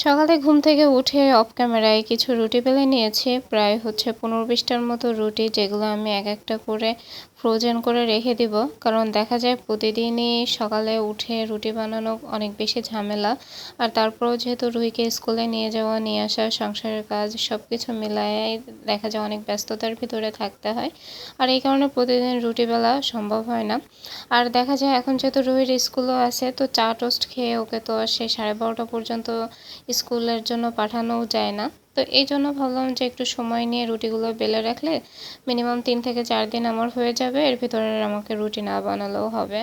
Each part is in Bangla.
সকালে ঘুম থেকে উঠে অফ ক্যামেরায় কিছু রুটি বেলে নিয়েছি, প্রায় 15-20টার মতো রুটি, যেগুলো আমি এক একটা করে ফ্রোজেন করে রেখে দিব। কারণ দেখা যায় প্রতিদিনই সকালে উঠে রুটি বানানো অনেক বেশি ঝামেলা। আর তারপরেও যেহেতু রুহিকে স্কুলে নিয়ে যাওয়া নিয়ে আসা, সংসারের কাজ সব কিছু মিলায় দেখা যায় অনেক ব্যস্ততার ভিতরে থাকতে হয়। আর এই কারণে প্রতিদিন রুটি বেলা সম্ভব হয় না। আর দেখা যায় এখন যেহেতু রুহির স্কুলও আছে, তো চা টোস্ট খেয়ে ওকে তো সে 12:30 পর্যন্ত স্কুলের জন্য পাঠানোও যায় না। তো এই জন্য ভাবলাম যে একটু সময় নিয়ে রুটিগুলো বেলে রাখলে মিনিমাম 3 থেকে 4 দিন আমার হয়ে যাবে, এর ভিতরে আমাকে রুটি না বানালেও হবে।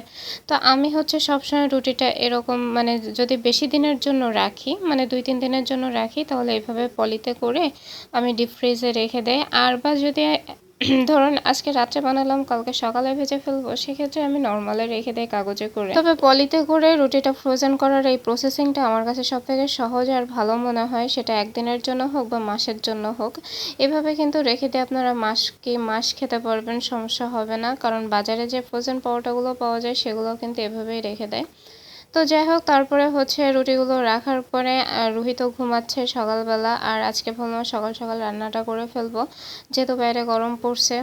তো আমি সবসময় রুটিটা এরকম যদি বেশি দিনের জন্য রাখি, 2-3 দিনের জন্য রাখি, তাহলে এইভাবে পলিতে করে আমি ডিপ ফ্রিজে রেখে দেই। আর বা যদি ধরুন আজকে রাত্রে বানালাম, কালকে সকালে ভেজে ফেলবো, সেক্ষেত্রে আমি নর্মালে রেখে দেই কাগজে করে। তবে পলিতে করে রুটিটা ফ্রোজেন করার এই প্রসেসিংটা আমার কাছে সব থেকে সহজ আর ভালো মনে হয়, সেটা একদিনের জন্য হোক বা মাসের জন্য হোক। এভাবে কিন্তু রেখে দিয়ে আপনারা মাস খেতে পারবেন, সমস্যা হবে না। কারণ বাজারে যে ফ্রোজেন পাউডারগুলো পাওয়া যায় সেগুলো কিন্তু এভাবেই রেখে দেয়। তো যাই হোক, তারপরে রুটিগুলো রাখার পরে রুহি তো ঘুমাচ্ছে সকালবেলা। আর আজকে ভাবলাম সকাল সকাল রান্নাটা করে ফেলবো, যেহেতু বাইরে গরম পড়ছে,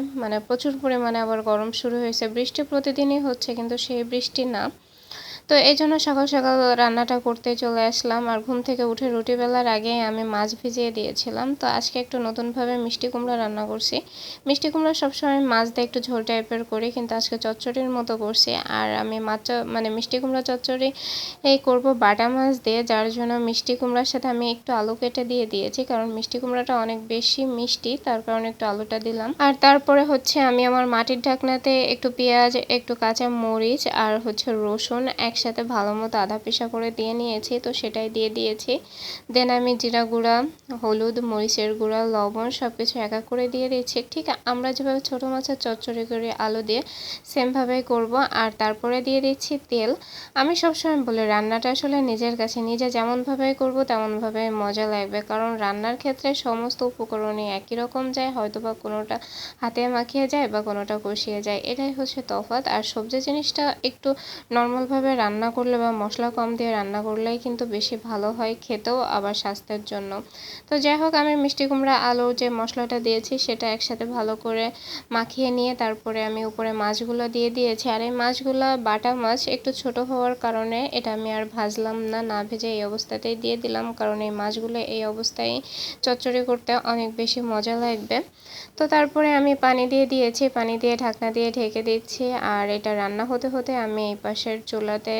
প্রচুর পরিমাণে আবার গরম শুরু হয়েছে। বৃষ্টি প্রতিদিনই হচ্ছে, কিন্তু সেই বৃষ্টি না। তো এই জন্য সকাল সকাল রান্নাটা করতে চলে আসলাম। আর ঘুম থেকে উঠে রুটি বেলার আগে আমি মাছ ভিজিয়ে দিয়েছিলাম। তো আজকে একটু নতুনভাবে মিষ্টি কুমড়া রান্না করছি। মিষ্টি কুমড়া সবসময় মাছ দিয়ে একটু ঝোল টাইপের করি, কিন্তু আজকে চচ্চড়ির মতো করছি। আর আমি মিষ্টি কুমড়া চচ্চড়ি করব বাটা মাছ দিয়ে, যার জন্য মিষ্টি কুমড়ার সাথে আমি একটু আলু কেটে দিয়ে দিয়েছি, কারণ মিষ্টি কুমড়াটা অনেক বেশি মিষ্টি, তার কারণে একটু আলুটা দিলাম। আর তারপরে আমি আমার মাটির ঢাকনাতে একটু পেঁয়াজ, একটু কাঁচা মরিচ আর রসুন একসাথে ভালো মতো আধা পিসা করে দিয়ে নিয়েছি, তো সেটাই দিয়ে দিয়েছি। দেন আমি জিরা গুঁড়া, হলুদ, মরিচের গুঁড়া, লবণ সব কিছু এক এক করে দিয়ে দিয়েছি। ঠিক আমরা যেভাবে ছোটো মাছের চচ্চড়ি করি আলু দিয়ে, সেমভাবেই করব। আর তারপরে দিয়ে দিচ্ছি তেল। আমি সবসময় বলি রান্নাটা আসলে নিজের কাছে, নিজে যেমনভাবে করব তেমনভাবে মজা লাগবে। কারণ রান্নার ক্ষেত্রে সমস্ত উপকরণই একই রকম যায়, হয়তো বা কোনোটা হাতে মাখিয়ে যায় বা কোনোটা কষিয়ে যায়, এটাই তফাৎ। আর সবজি জিনিসটা একটু নর্মালভাবে রান্না করলে বা মশলা কম দিয়ে রান্না করলেই কিন্তু বেশি ভালো হয় খেতেও, আবার স্বাস্থ্যের জন্য। তো যাই হোক, আমি মিষ্টি কুমড়া আলু যে মশলাটা দিয়েছি সেটা একসাথে ভালো করে মাখিয়ে নিয়ে তারপরে আমি উপরে মাছগুলো দিয়ে দিয়েছি। আর এই মাছগুলো বাটা মাছ, একটু ছোট হওয়ার কারণে এটা আমি আর ভাজলাম না, না ভেজে এই অবস্থাতেই দিয়ে দিলাম, কারণ এই মাছগুলো এই অবস্থায় চচ্চড়ি করতে অনেক বেশি মজা লাগবে। তো তারপরে আমি পানি দিয়ে দিয়েছি, পানি দিয়ে ঢাকনা দিয়ে ঢেকে দিচ্ছি। আর এটা রান্না হতে হতে আমি এই পাশের চুলাতে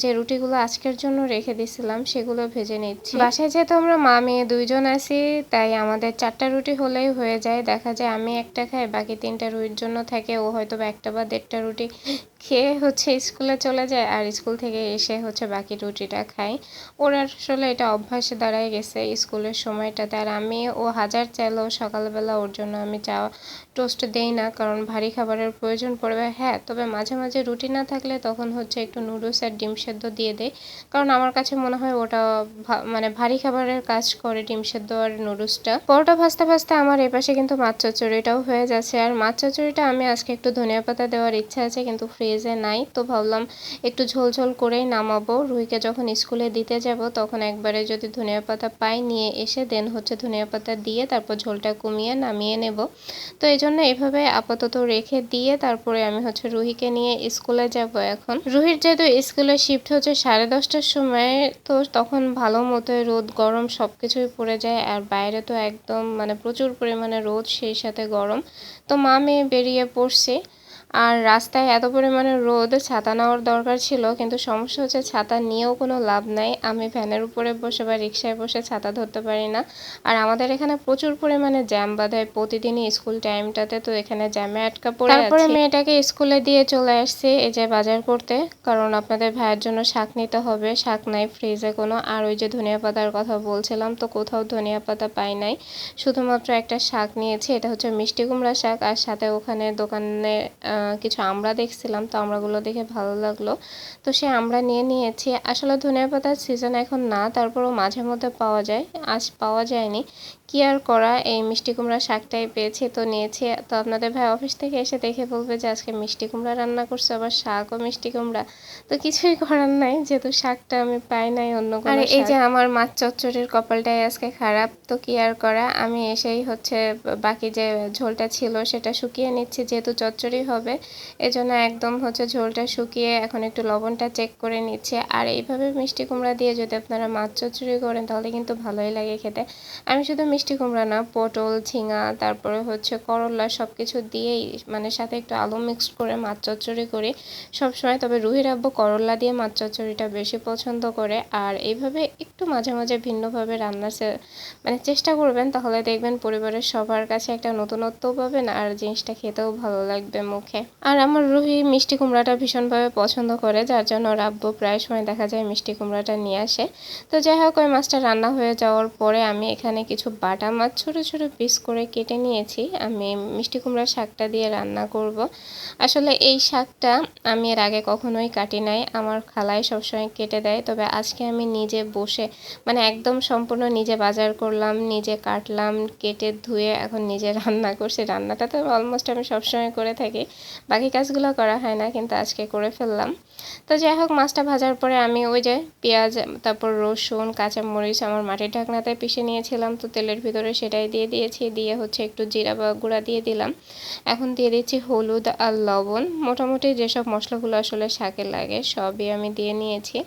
যে রুটিগুলো আজকের জন্য রেখে দিয়েছিলাম সেগুলো ভেজে নিচ্ছি। বাসায় যেহেতু আমরা মা মেয়ে 2জন আছি, তাই আমাদের 4টা রুটি হলেই হয়ে যায়। দেখা যায় আমি একটা খাই, বাকি 3টা রুটির জন্য থাকে। ও হয়তো বা 1টা বা 1.5টা রুটি খেয়ে স্কুলে চলে যায়, আর স্কুল থেকে এসে বাকি রুটিটা খায়। ওর আসলে এটা অভ্যাস দাঁড়ায় গেছে স্কুলের সময়টাতে। আর আমি ও হাজার চাইলেও সকালবেলা ওর জন্য আমি চা টোস্ট দেই না, কারণ ভারী খাবারের প্রয়োজন পড়বে। হ্যাঁ, তবে মাঝে মাঝে রুটি না থাকলে তখন একটু নুডলস আর ডিম সেদ্ধ দিয়ে দেয়, কারণ আমার কাছে মনে হয় ওটা ভারী খাবারের কাজ করে, ডিম সেদ্ধ আর নুডলসটা। পরোটা ভাজতে ভাজতে আমার এপাশে কিন্তু মাছ চচ্চড়িটাও হয়ে যাচ্ছে। আর মাছ চচ্চড়িটা আমি আজকে একটু ধনিয়া পাতা দেওয়ার ইচ্ছা আছে, কিন্তু ফ্রিজে নাই, তো ভাবলাম একটু ঝোল ঝোল করেই নামাবো। রুহিকে যখন স্কুলে দিতে যাব তখন একবারে যদি ধনিয়া পাতা পাই নিয়ে এসে দেন ধনিয়া পাতা দিয়ে তারপর ঝোলটা কমিয়ে নামিয়ে নেব। তো এই জন্য এভাবে আপাতত রেখে দিয়ে তারপরে আমি রুহিকে নিয়ে স্কুলে যাব। এখন রুহির যেহেতু স্কুলে শিফট 10:30টার সময়, তো তখন ভালো মতো রোদ গরম সব কিছুই পড়ে যায়। আর বাইরে তো একদম প্রচুর পরিমাণে রোদ, সেই সাথে গরম। তো মা মেয়ে বেরিয়ে পড়ছে। আর রাস্তায় এত পরিমাণে রোদ, ছাতা নেওয়ার দরকার ছিল, কিন্তু সমস্যা ছাতা নিয়েও কোনো লাভ নাই। আমি ভ্যানের উপরে বসে বা রিক্সায় বসে ছাতা ধরতে পারি না। আর আমাদের এখানে প্রচুর পরিমাণে জ্যাম বাঁধায় প্রতিদিনই স্কুল টাইমটাতে, তো এখানে জ্যামে আটকা পড়ে আছি। তারপরে মেয়েটাকে স্কুলে দিয়ে চলে আসছি এই যে বাজার করতে, কারণ আপনাদের ভাইয়ের জন্য শাক নিতে হবে। শাক নাই ফ্রিজে কোনো। আর ওই যে ধনিয়া পাতার কথা বলছিলাম, তো কোথাও ধনিয়া পাতা পাই নাই, শুধুমাত্র একটা শাক নিয়েছি, এটা মিষ্টি কুমড়া শাক। আর সাথে ওখানে দোকানে কিছু আমড়া দেখছিলাম, তো আমড়াগুলো দেখে ভালো লাগলো, তো সে আমরা নিয়ে নিয়েছি। আসলে ধনিয়া পাতার সিজন এখন না, তারপরেও মাঝে মধ্যে পাওয়া যায়, আজ পাওয়া যায়নি, কি আর করা, এই মিষ্টি কুমড়া শাকটাই পেয়েছি তো নিয়েছি। তো আপনাদের ভাই অফিস থেকে এসে দেখে বলবে যে আজকে মিষ্টি কুমড়া রান্না করছে, আবার শাক ও মিষ্টি কুমড়া, তো কিছুই করার নাই, যেহেতু শাকটা আমি পাই নাই অন্য কোনো। আর এই যে আমার মাছ চচ্চড়ির কপালটাই আজকে খারাপ, তো কি আর করা, আমি এসেই হচ্ছে বাকি যে ঝোলটা ছিল সেটা শুকিয়ে নিচ্ছি, যেহেতু চচ্চড়ি হবে এজন্য একদম হচ্ছে ঝোলটা শুকিয়ে এখন একটু লবণটা চেক করে নিচ্ছে। আর এইভাবে মিষ্টি কুমড়া দিয়ে যদি আপনারা মাছ চচ্চড়ি করেন তাহলে কিন্তু ভালোই লাগে খেতে। আমি শুধু মিষ্টি কুমড়া না, পটল, ঝিঙা, তারপরে হচ্ছে করলা, সব কিছু দিয়েই মানে সাথে একটু আলু মিক্সড করে মাছ চচ্চড়ি করি সবসময়। তবে রুহির আব্বু করলা দিয়ে মাছ চচ্চড়িটা বেশি পছন্দ করে। আর এইভাবে একটু মাঝে মাঝে ভিন্নভাবে রান্নার মানে চেষ্টা করবেন, তাহলে দেখবেন পরিবারের সবার কাছে একটা নতুনত্ব পাবেন আর জিনিসটা খেতেও ভালো লাগবে মুখে। আর আমার রুহি মিষ্টি কুমড়াটা ভীষণভাবে পছন্দ করে, যার জন্য ওর আব্বু প্রায় সময় দেখা যায় মিষ্টি কুমড়াটা নিয়ে আসে। তো যাই হোক, ওই মাছটা রান্না হয়ে যাওয়ার পরে আমি এখানে কিছু বাটা মাছ ছোট ছোট পিস করে কেটে নিয়েছি, আমি মিষ্টি কুমড়ার শাকটা দিয়ে রান্না করব। আসলে এই শাকটা আমি এর আগে কখনোই কাটি নাই, আমার খালাই সবসময় কেটে দেয়, তবে আজকে আমি নিজে বসে মানে একদম সম্পূর্ণ নিজে বাজার করলাম, নিজে কাটলাম, কেটে ধুয়ে এখন নিজে রান্না করছি। রান্নাটা তো অলমোস্ট আমি সবসময় করে থাকি, বাকি কাজগুলো করা হয় না, কিন্তু আজকে করে ফেললাম। তো যাই হোক, মাছটা ভাজার পরে আমি ওই যে পেঁয়াজ, তারপর রসুন, কাঁচামরিচ আমার মাটির ঢাকনাতে পিষে নিয়েছিলাম, তো তেলের ভিতরে সেটাই দিয়ে দিয়েছি, দিয়ে হচ্ছে একটু জিরা বা গুঁড়া দিয়ে দিলাম। এখন দিয়ে দিচ্ছি হলুদ আর লবণ, মোটামুটি যেসব মশলাগুলো আসলে শাকে লাগে সবই আমি দিয়ে নিয়েছি।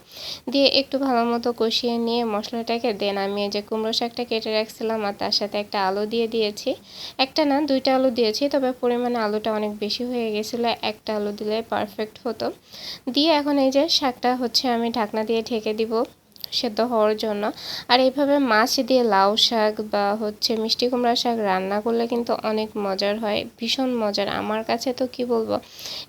দিয়ে একটু ভালো মতো কষিয়ে নিয়ে মশলাটাকে দেন আমি এই যে কুমড়ো শাকটা কেটে রাখছিলাম আর তার সাথে একটা আলু দিয়ে দিয়েছি। একটা না, দুইটা আলু দিয়েছি, তবে পরিমাণে আলুটা অনেক বেশি হয়ে গেছিলো, একটা আলু দিলে পারফেক্ট হতো। দিয়ে এখন এই যে শাকটা হচ্ছে আমি ঢাকনা দিয়ে ঢেকে দিব সেদ্ধ হওয়ার জন্য। আর এইভাবে মাছ দিয়ে লাউ শাক বা হচ্ছে মিষ্টি কুমড়া শাক রান্না করলে কিন্তু অনেক মজার হয়, ভীষণ মজার। আমার কাছে তো কি বলবো,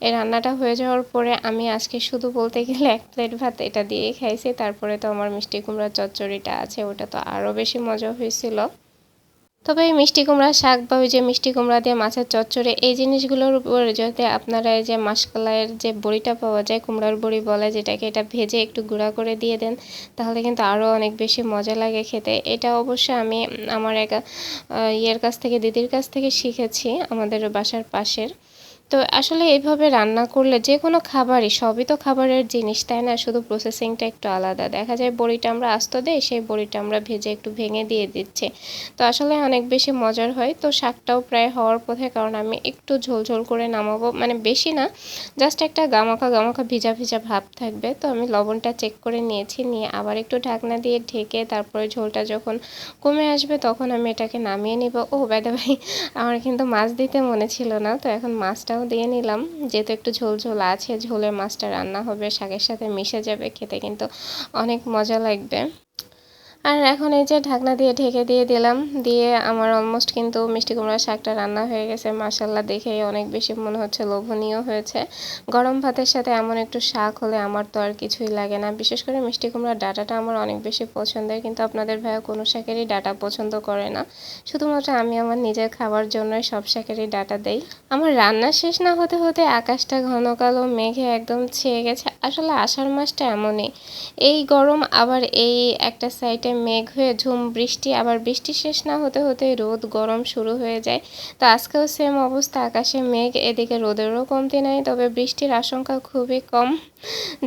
এই রান্নাটা হয়ে যাওয়ার পরে আমি আজকে শুধু বলতে গেলে 1 প্লেট ভাত এটা দিয়েই খাইছি, তারপরে তো আমার মিষ্টি কুমড়ার চচ্চড়িটা আছে, ওটা তো আরও বেশি মজা হয়েছিল। তবে এই মিষ্টি কুমড়া শাক বা ওই যে মিষ্টি কুমড়া দিয়ে মাছের চচ্চড়ি, এই জিনিসগুলোর উপরে যদি আপনারা এই যে মাসকলাইয়ের যে বড়িটা পাওয়া যায়, কুমড়ার বড়ি বলে যেটাকে, এটা ভেজে একটু গুঁড়া করে দিয়ে দেন, তাহলে কিন্তু আরও অনেক বেশি মজা লাগে খেতে। এটা অবশ্য আমি আমার এক ইয়ের কাছ থেকে, দিদির কাছ থেকে শিখেছি, আমাদের বাসার পাশের। তো আসলে এইভাবে রান্না করলে যে কোনো খাবারই, সবই তো খাবারের জিনিস তাই না, শুধু প্রসেসিংটা একটু আলাদা। দেখা যায় বড়িটা আমরা আস্ত দিই, সেই বড়িটা আমরা ভেজে একটু ভেঙে দিয়ে দিচ্ছি, তো আসলে অনেক বেশি মজার হয়। তো শাকটাও প্রায় হওয়ার পথে, কারণ আমি একটু ঝোল ঝোল করে নামাবো, মানে বেশি না, জাস্ট একটা গামাখা গামাখা ভিজা ভিজা ভাব থাকবে। তো আমি লবণটা চেক করে নিয়েছি, নিয়ে আবার একটু ঢাকনা দিয়ে ঢেকে তারপরে ঝোলটা যখন কমে আসবে তখন আমি এটাকে নামিয়ে নিব। ও বাই দ্য ওয়ে, আমার কিন্তু মাছ দিতে মনে ছিল না, তো এখন মাছটাও দিয়ে নিলাম, যেহেতু একটু ঝোল ঝোল আছে, ঝোলের মাছটা রান্না হবে শাকের সাথে মিশে যাবে, খেতে কিন্তু অনেক মজা লাগবে। আর এখন এই যে ঢাকনা দিয়ে ঢেকে দিয়ে দিলাম, দিয়ে আমার অলমোস্ট কিন্তু মিষ্টি কুমড়ার শাকটা রান্না হয়ে গেছে। মাশাল্লাহ, দেখেই অনেক বেশি মনে হচ্ছে লোভনীয় হয়েছে। গরম ভাতের সাথে এমন একটু শাক হলে আমার তো আর কিছুই লাগে না। বিশেষ করে মিষ্টি কুমড়ার ডাঁটাটা আমার অনেক বেশি পছন্দের, কিন্তু আপনাদের ভাইয়া কোনো শাকেরই ডাঁটা পছন্দ করে না, শুধুমাত্র আমি আমার নিজের খাবার জন্যই সব শাকেরই ডাঁটা দেই। আমার রান্না শেষ না হতে হতে আকাশটা ঘন কালো মেঘে একদম ছেয়ে গেছে। আসলে আষাঢ় মাসটা এমনই, এই গরম আবার এই একটা সাইডে মেঘ হয়ে ঝুম বৃষ্টি, আবার বৃষ্টি শেষ না হতে হতে রোদ গরম শুরু হয়ে যায়। তো আজকেও সেম অবস্থা, আকাশে মেঘ, এদিকে রোদেরও কমতি নাই, তবে বৃষ্টির আশঙ্কা খুবই কম।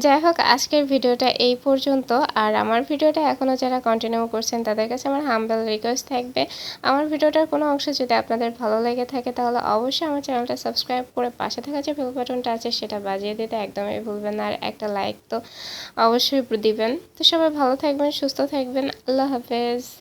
যাই হোক, আজকের ভিডিওটা এই পর্যন্ত। আর আমার ভিডিওটা এখনও যারা কন্টিনিউ করছেন তাদের কাছে আমার হাম্বল রিকোয়েস্ট থাকবে, আমার ভিডিওটার কোনো অংশ যদি আপনাদের ভালো লেগে থাকে তাহলে অবশ্যই আমার চ্যানেলটা সাবস্ক্রাইব করে পাশে থাকা যে বেল বাটনটা আছে সেটা বাজিয়ে দিতে একদমই ভুলবেন না, আর একটা লাইক তো অবশ্যই দিবেন। তো সবাই ভালো থাকবেন, সুস্থ থাকবেন, আল্লাহ হাফেজ।